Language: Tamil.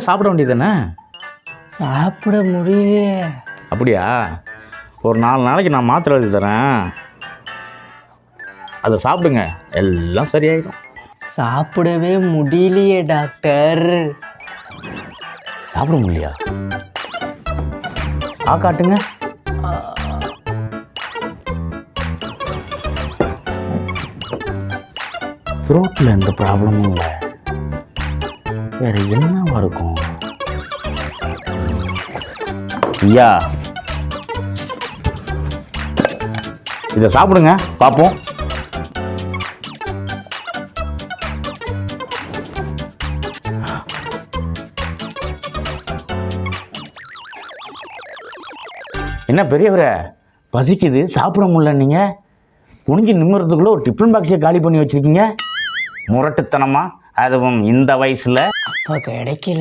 சாப்பிட வேண்டியது தானே? சாப்பிட முடியலையே. அப்படியா? ஒரு 4 நாளைக்கு நான் மாத்திரை எழுதி தரேன், அதை சாப்பிடுங்க, எல்லாம் சரியாயிடும். சாப்பிடவே முடியலையே டாக்டர். சாப்பிட முடியலையா? காட்டுங்க. த்ரோட்டில் எந்த ப்ராப்ளமும் இல்லை, வேற என்னவா இருக்கும்? ஐயா, இதை சாப்பிடுங்க பார்ப்போம். என்ன பெரியவரே, பசிக்குது, சாப்பிட முடியல, நீங்கள் குனிஞ்சு நிமிறதுக்குள்ளே ஒரு டிஃபன் பாக்ஸை காலி பண்ணி வச்சுருக்கீங்க. முரட்டுத்தனமா, அதுவும் இந்த வயசில். அப்போ கிடைக்கல.